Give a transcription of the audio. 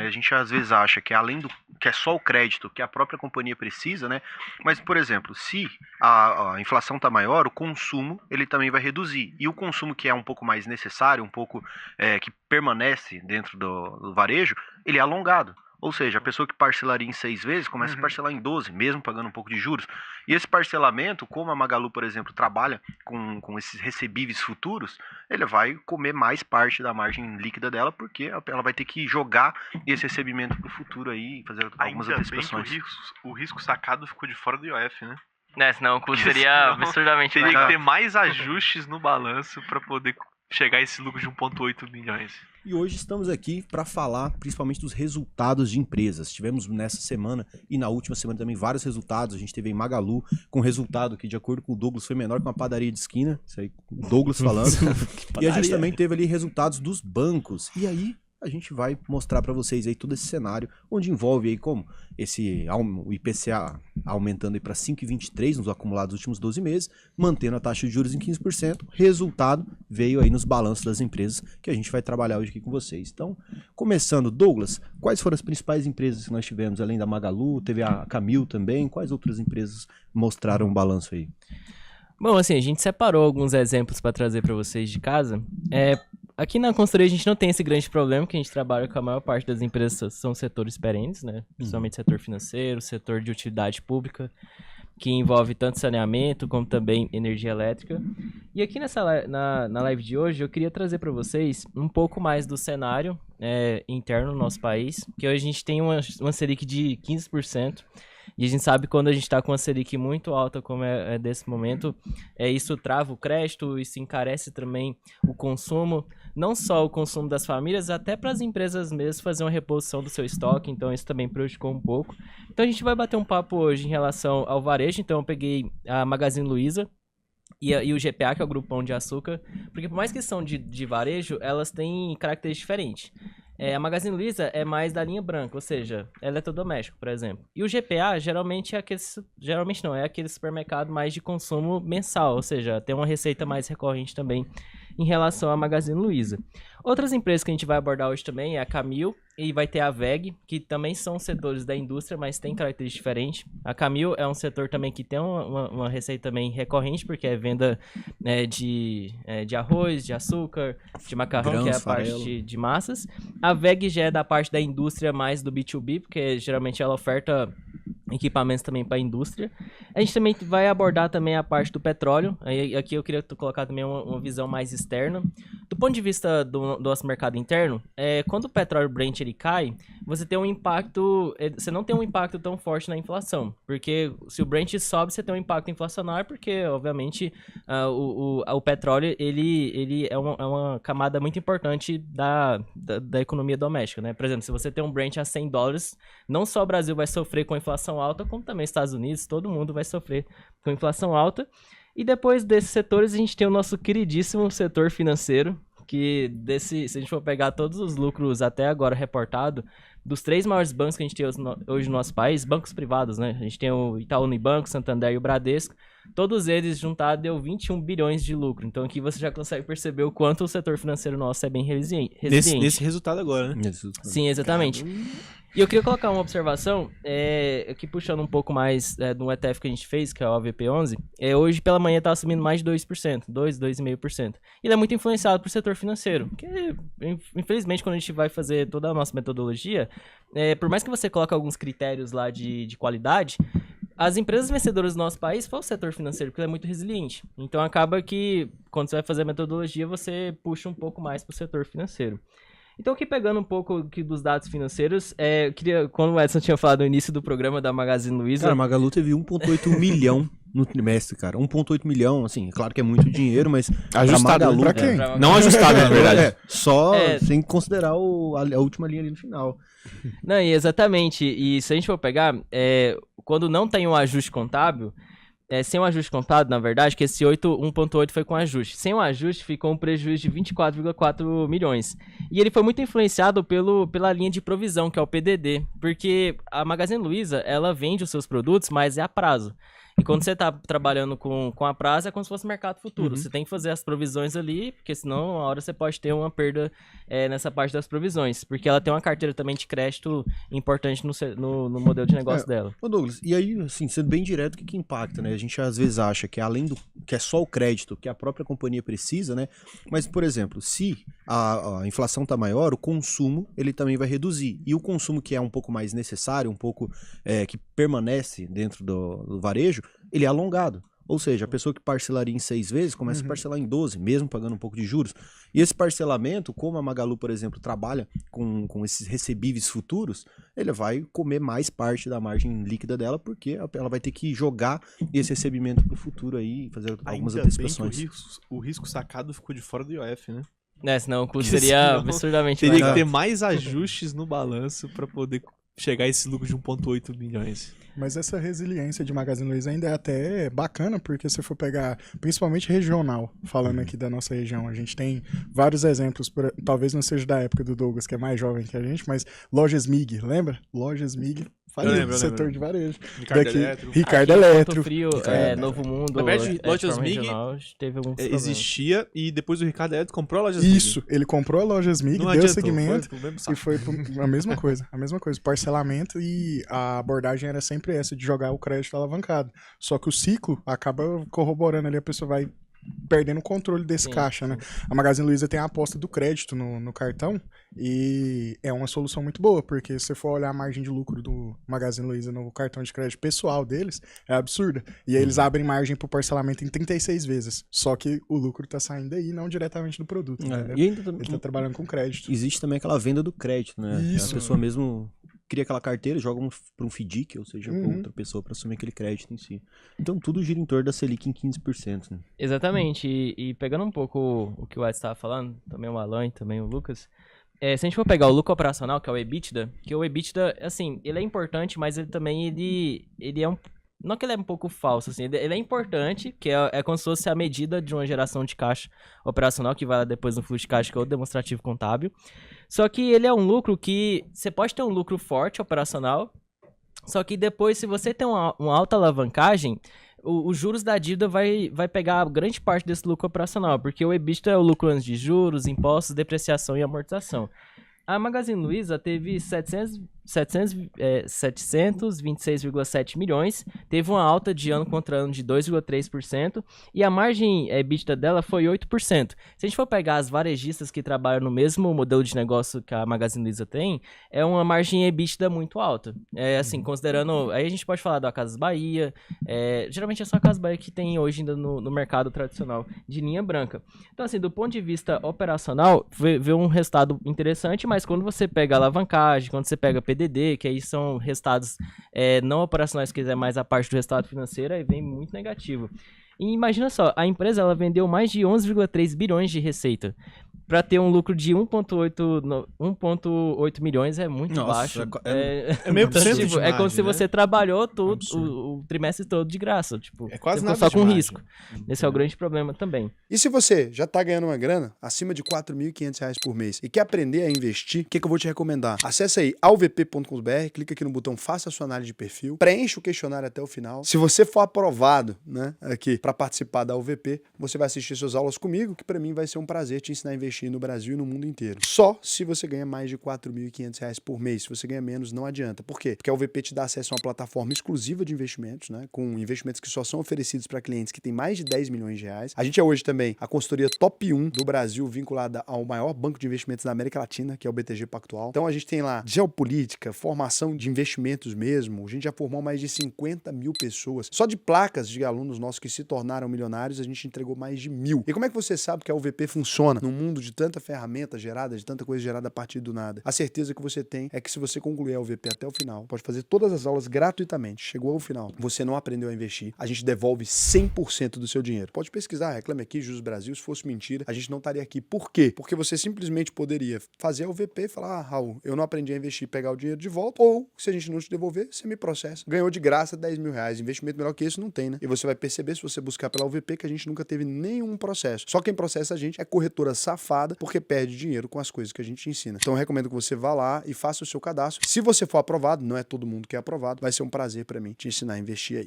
né? A gente às vezes acha que além do que é só o crédito que a própria companhia precisa, né? Mas, por exemplo, se a inflação está maior, o consumo ele também vai reduzir. E o consumo que é um pouco mais necessário, um pouco que permanece dentro do varejo, ele é alongado. Ou seja, a pessoa que parcelaria em 6 vezes começa a parcelar em 12, mesmo pagando um pouco de juros. E esse parcelamento, como a Magalu, por exemplo, trabalha com esses recebíveis futuros, ele vai comer mais parte da margem líquida dela, porque ela vai ter que jogar esse recebimento para o futuro aí, fazer algumas antecipações. O risco sacado ficou de fora do IOF, né? Senão o custo seria absurdamente teria que ter mais ajustes no balanço para poder chegar a esse lucro de 1,8 bilhões. E hoje estamos aqui para falar principalmente dos resultados de empresas. Tivemos nessa semana e na última semana também vários resultados. A gente teve em Magalu com resultado que, de acordo com o Douglas, foi menor que uma padaria de esquina. Isso aí, o Douglas falando. E a gente também teve ali resultados dos bancos. E aí a gente vai mostrar para vocês aí todo esse cenário, onde envolve aí como o IPCA aumentando aí para 5,23 nos acumulados dos últimos 12 meses, mantendo a taxa de juros em 15%. Resultado veio aí nos balanços das empresas que a gente vai trabalhar hoje aqui com vocês. Então, começando, Douglas, quais foram as principais empresas que nós tivemos, além da Magalu, teve a Camil também, quais outras empresas mostraram um balanço aí? Bom, assim, a gente separou alguns exemplos para trazer para vocês de casa. Aqui na consultoria a gente não tem esse grande problema, que a gente trabalha com a maior parte das empresas são setores perenes, né? Principalmente setor financeiro, setor de utilidade pública, que envolve tanto saneamento como também energia elétrica. E aqui na live de hoje eu queria trazer para vocês um pouco mais do cenário interno no nosso país, que hoje a gente tem uma Selic de 15%. E a gente sabe que quando a gente está com uma Selic muito alta, como é desse momento, isso trava o crédito, isso encarece também o consumo, não só o consumo das famílias, até para as empresas mesmo fazer uma reposição do seu estoque, então isso também prejudicou um pouco. Então a gente vai bater um papo hoje em relação ao varejo, então eu peguei a Magazine Luiza e o GPA, que é o Grupo Pão de Açúcar, porque por mais que são de varejo, elas têm características diferentes. A Magazine Luiza é mais da linha branca, ou seja, eletrodoméstico, por exemplo. E o GPA geralmente é aquele supermercado mais de consumo mensal, ou seja, tem uma receita mais recorrente também em relação à Magazine Luiza. Outras empresas que a gente vai abordar hoje também é a Camil e vai ter a WEG, que também são setores da indústria, mas tem características diferentes. A Camil é um setor também que tem uma receita também recorrente, porque é venda de arroz, de açúcar, de macarrão, grãos, que é a parte de massas. A WEG já é da parte da indústria mais do B2B, porque geralmente ela oferta equipamentos também para a indústria. A gente também vai abordar também a parte do petróleo. Aqui eu queria colocar também uma visão mais externa. Do ponto de vista do nosso mercado interno, quando o petróleo Brent ele cai, você tem um impacto, você não tem um impacto tão forte na inflação, porque se o Brent sobe, você tem um impacto inflacionário, porque obviamente o petróleo ele é uma camada muito importante da economia doméstica, né? Por exemplo, se você tem um Brent a $100, não só o Brasil vai sofrer com a inflação alta, como também Estados Unidos, todo mundo vai sofrer com inflação alta. E depois desses setores, a gente tem o nosso queridíssimo setor financeiro, que se a gente for pegar todos os lucros até agora reportado, dos 3 maiores bancos que a gente tem hoje no nosso país, bancos privados, né? A gente tem o Itaú Unibanco, Santander e o Bradesco. Todos eles juntados deu 21 bilhões de lucro. Então aqui você já consegue perceber o quanto o setor financeiro nosso é bem resiliente. Nesse resultado agora, né? Sim, exatamente. E eu queria colocar uma observação, aqui puxando um pouco mais do ETF que a gente fez, que é o AVP11, hoje pela manhã está subindo mais de 2%, 2,5%. Ele é muito influenciado por setor financeiro, porque infelizmente quando a gente vai fazer toda a nossa metodologia, por mais que você coloque alguns critérios lá de qualidade, as empresas vencedoras do nosso país foi o setor financeiro, porque ele é muito resiliente. Então acaba que quando você vai fazer a metodologia, você puxa um pouco mais para o setor financeiro. Então, aqui pegando um pouco aqui dos dados financeiros, eu queria, quando o Edson tinha falado no início do programa da Magazine Luiza... Cara, a Magalu teve 1,8 milhão no trimestre, cara. 1,8 milhão, assim, claro que é muito dinheiro, mas... Ajustado Magalu, pra quem? Pra Não ajustado, na verdade. Sem considerar a última linha ali no final. Não, exatamente. E se a gente for pegar, quando não tem um ajuste contábil... sem um ajuste contado, na verdade, que esse 1,8 foi com ajuste. Sem o ajuste, ficou um prejuízo de 24,4 milhões. E ele foi muito influenciado pela linha de provisão, que é o PDD. Porque a Magazine Luiza, ela vende os seus produtos, mas é a prazo. E quando você tá trabalhando com a prazo, é como se fosse mercado futuro. Você tem que fazer as provisões ali, porque senão, a hora você pode ter uma perda nessa parte das provisões. Porque ela tem uma carteira também de crédito importante no modelo de negócio dela. Ô Douglas, e aí, assim, sendo bem direto, o que impacta, né? A gente às vezes acha que além do que é só o crédito que a própria companhia precisa, né? Mas, por exemplo, se a inflação tá maior, o consumo ele também vai reduzir. E o consumo que é um pouco mais necessário, um pouco que permanece dentro do varejo, ele é alongado. Ou seja, a pessoa que parcelaria em 6 vezes começa a parcelar em 12, mesmo pagando um pouco de juros. E esse parcelamento, como a Magalu, por exemplo, trabalha com esses recebíveis futuros, ele vai comer mais parte da margem líquida dela, porque ela vai ter que jogar esse recebimento para o futuro aí, fazer algumas antecipações. Bem que o risco sacado ficou de fora do IOF, né? Senão o custo seria absurdamente Teria maior. que ter mais ajustes no balanço para poder chegar a esse lucro de 1,8 milhões. Mas essa resiliência de Magazine Luiza ainda é até bacana, porque se for pegar, principalmente regional, falando aqui da nossa região, a gente tem vários exemplos, talvez não seja da época do Douglas, que é mais jovem que a gente, mas Lojas MIG, lembra? Lojas MIG, lembro. setor de varejo. Ricardo Eletro. Ricardo Aqui, Eletro. Ponto Frio, Novo Mundo, Na verdade, Lojas MIG teve alguns problemas. existia e depois o Ricardo Eletro comprou a Lojas MIG. Isso, ele comprou a Lojas MIG, Não deu adiantou, segmento foi pro mesmo e saco. foi a mesma coisa, parcelamento, e a abordagem era sempre essa, de jogar o crédito alavancado. Só que o ciclo acaba corroborando ali, a pessoa vai perdendo o controle desse caixa, né? A Magazine Luiza tem a aposta do crédito no cartão e é uma solução muito boa, porque se você for olhar a margem de lucro do Magazine Luiza no cartão de crédito pessoal deles, é absurda. E aí eles abrem margem pro parcelamento em 36 vezes. Só que o lucro tá saindo aí, não diretamente do produto, entendeu? E ainda Ele tá trabalhando com crédito. existe também aquela venda do crédito, né? Isso. A pessoa mesmo cria aquela carteira, joga para um FDIC, ou seja, para outra pessoa para assumir aquele crédito em si. Então tudo gira em torno da Selic em 15%. Né? Exatamente, e pegando um pouco o que o Edson estava falando, também o Alan e também o Lucas, se a gente for pegar o lucro operacional, que é o EBITDA, que o EBITDA, assim, ele é importante, mas ele também, ele é um... Não que ele é um pouco falso, assim, ele é importante, que é como se fosse a medida de uma geração de caixa operacional, que vai lá depois no fluxo de caixa, que é o demonstrativo contábil. Só que ele é um lucro que, você pode ter um lucro forte operacional, só que depois, se você tem uma alta alavancagem, os juros da dívida vai pegar grande parte desse lucro operacional, porque o EBITDA é o lucro antes de juros, impostos, depreciação e amortização. A Magazine Luiza teve 726,7 milhões, teve uma alta de ano contra ano de 2,3%, e a margem EBITDA dela foi 8%. Se a gente for pegar as varejistas que trabalham no mesmo modelo de negócio que a Magazine Luiza tem, é uma margem EBITDA muito alta. Assim, considerando... Aí a gente pode falar da Casas Bahia, geralmente é só a Casas Bahia que tem hoje ainda no mercado tradicional de linha branca. Então, assim, do ponto de vista operacional, veio um resultado interessante, mas quando você pega a alavancagem, quando você pega PDD, que aí são resultados não operacionais, que é mais a parte do resultado financeiro, aí vem muito negativo. E imagina só, a empresa ela vendeu mais de 11,3 bilhões de receita. Para ter um lucro de 1,8 milhões é muito baixo. É meio por cento de é como se margem, você trabalhou tudo, o trimestre todo de graça. Tipo, É quase você nada ficou só de com margem. risco. Esse é o grande problema também. E se você já tá ganhando uma grana acima de R$ 4.500 por mês e quer aprender a investir, o que eu vou te recomendar? Acesse aí alvp.com.br, clica aqui no botão Faça a sua análise de perfil, preencha o questionário até o final. Se você for aprovado, né, aqui para participar da UVP, você vai assistir suas aulas comigo, que para mim vai ser um prazer te ensinar a investir no Brasil e no mundo inteiro. Só se você ganha mais de R$ 4.500 por mês. Se você ganha menos, não adianta. Por quê? Porque a UVP te dá acesso a uma plataforma exclusiva de investimentos, né, com investimentos que só são oferecidos para clientes que têm mais de 10 milhões de reais. A gente é hoje também a consultoria top 1 do Brasil, vinculada ao maior banco de investimentos da América Latina, que é o BTG Pactual. Então a gente tem lá geopolítica, formação de investimentos mesmo. A gente já formou mais de 50 mil pessoas. Só de placas de alunos nossos que se tornaram milionários, a gente entregou mais de 1.000. E como é que você sabe que a UVP funciona num mundo de tanta ferramenta gerada, de tanta coisa gerada a partir do nada? A certeza que você tem é que se você concluir a UVP até o final, pode fazer todas as aulas gratuitamente. Chegou ao final, você não aprendeu a investir, a gente devolve 100% do seu dinheiro. Pode pesquisar, reclame aqui, Jus Brasil, se fosse mentira, a gente não estaria aqui. Por quê? Porque você simplesmente poderia fazer a UVP e falar, Raul, eu não aprendi a investir e pegar o dinheiro de volta, ou se a gente não te devolver, você me processa. Ganhou de graça 10 mil reais, investimento melhor que esse não tem, né? E você vai perceber, se você buscar pela UVP, que a gente nunca teve nenhum processo. Só quem processa a gente é corretora safada, porque perde dinheiro com as coisas que a gente ensina. Então eu recomendo que você vá lá e faça o seu cadastro. Se você for aprovado, não é todo mundo que é aprovado, vai ser um prazer para mim te ensinar a investir aí.